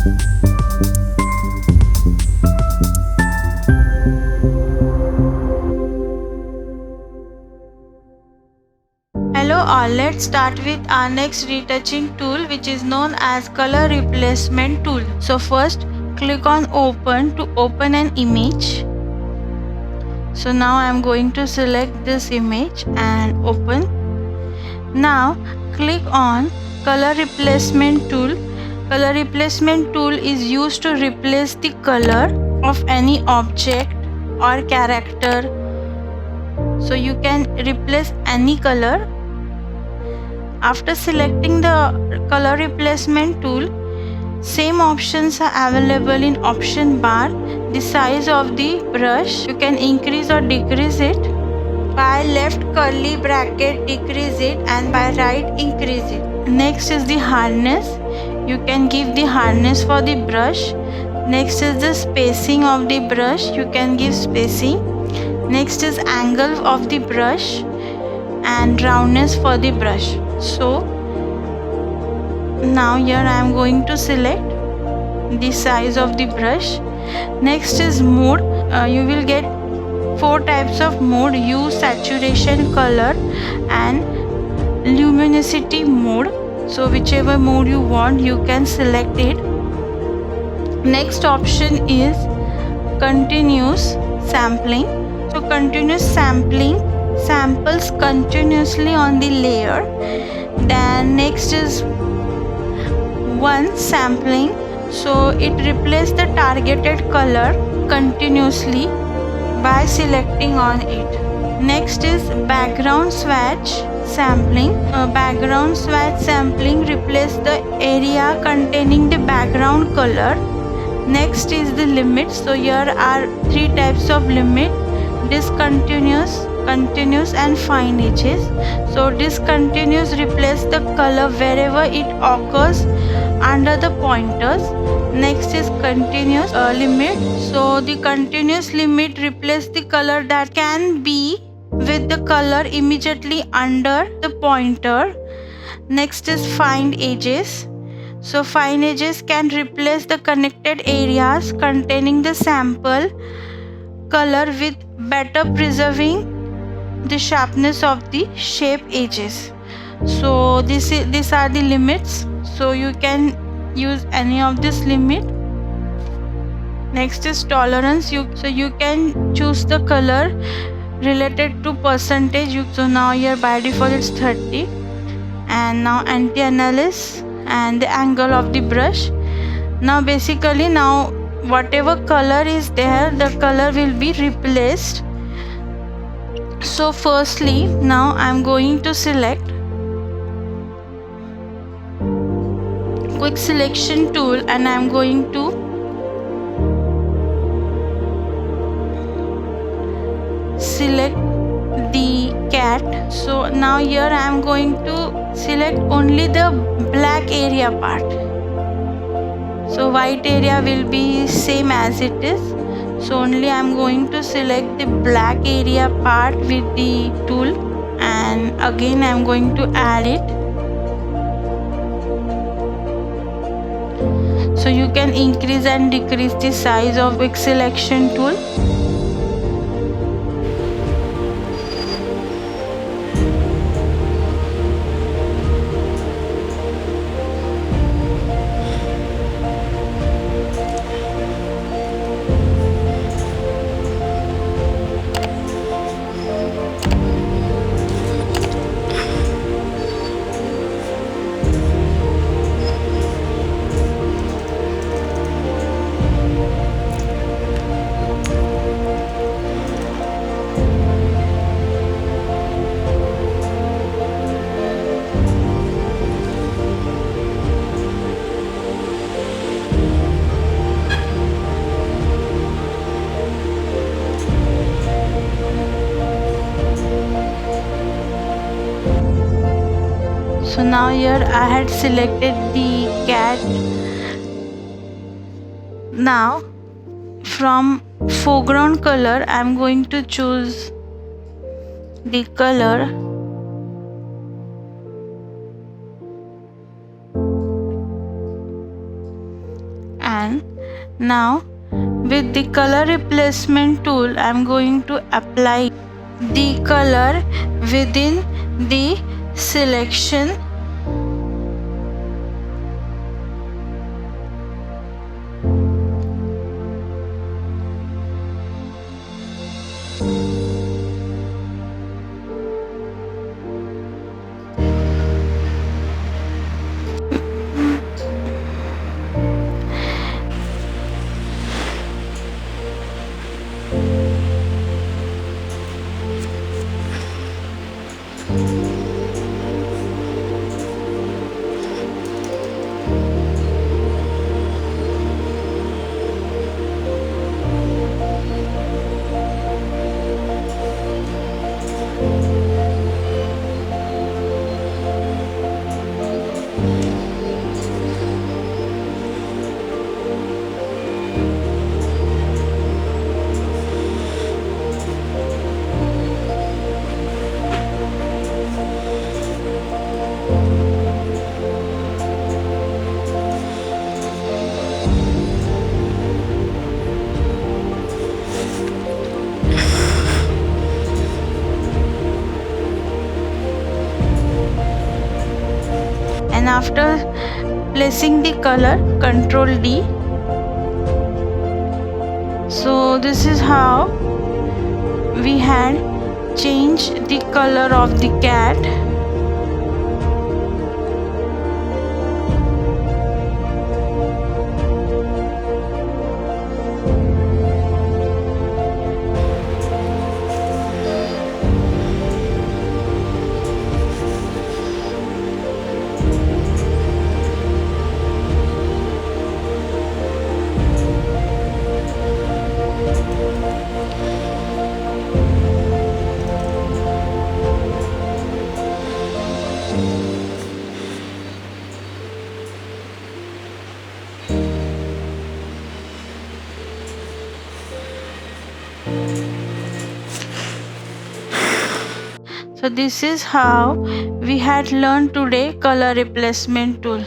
Hello all, let's start with our next retouching tool, which is known as color replacement tool. So first click on open to open an image. So now I am going to select this image and open. Now click on color replacement tool. Color replacement tool is used to replace the color of any object or character. So you can replace any color. After selecting the color replacement tool, same options are available in option bar. The size of the brush, you can increase or decrease it. By left curly bracket decrease it and by right increase it. Next is the hardness. You can give the hardness for the brush. Next is the spacing of the brush. You can give spacing. Next is angle of the brush and roundness for the brush. So now here I am going to select the size of the brush. Next is mode. You will get 4 types of mode: hue, saturation, color and luminosity mode. So whichever mode you want, you can select it. Next option is continuous sampling. So continuous sampling samples continuously on the layer. Then next is one sampling, so it replaces the targeted color continuously by selecting on it. Next is background swatch sampling. Background swatch sampling replaces the area containing the background color. Next is the limit. So here are 3 types of limit: discontinuous, continuous and fine edges. So discontinuous replace the color wherever it occurs under the pointers. Next is continuous limit. So the continuous limit replace the color that can be with the color immediately under the pointer. Next is fine edges. So fine edges can replace the connected areas containing the sample color with better preserving the sharpness of the shape edges. So these are the limits. So you can use any of this limit. Next is tolerance. So you can choose the color related to percentage. So now here by default it's 30. And now anti-analysis and the angle of the brush. Now basically now whatever color is there, the color will be replaced. So firstly now I am going to select quick selection tool and I am going to select the cat. So now here I am going to select only the black area part. So white area will be same as it is. So only I am going to select the black area part with the tool and again I am going to add it. So you can increase and decrease the size of quick selection tool. So now here I had selected the cat. Now from foreground color I am going to choose the color And now with the color replacement tool, I am going to apply the color within the selection. And after placing the color, Ctrl D. So this is how we had changed the color of the cat. So this is how we had learned today color replacement tool.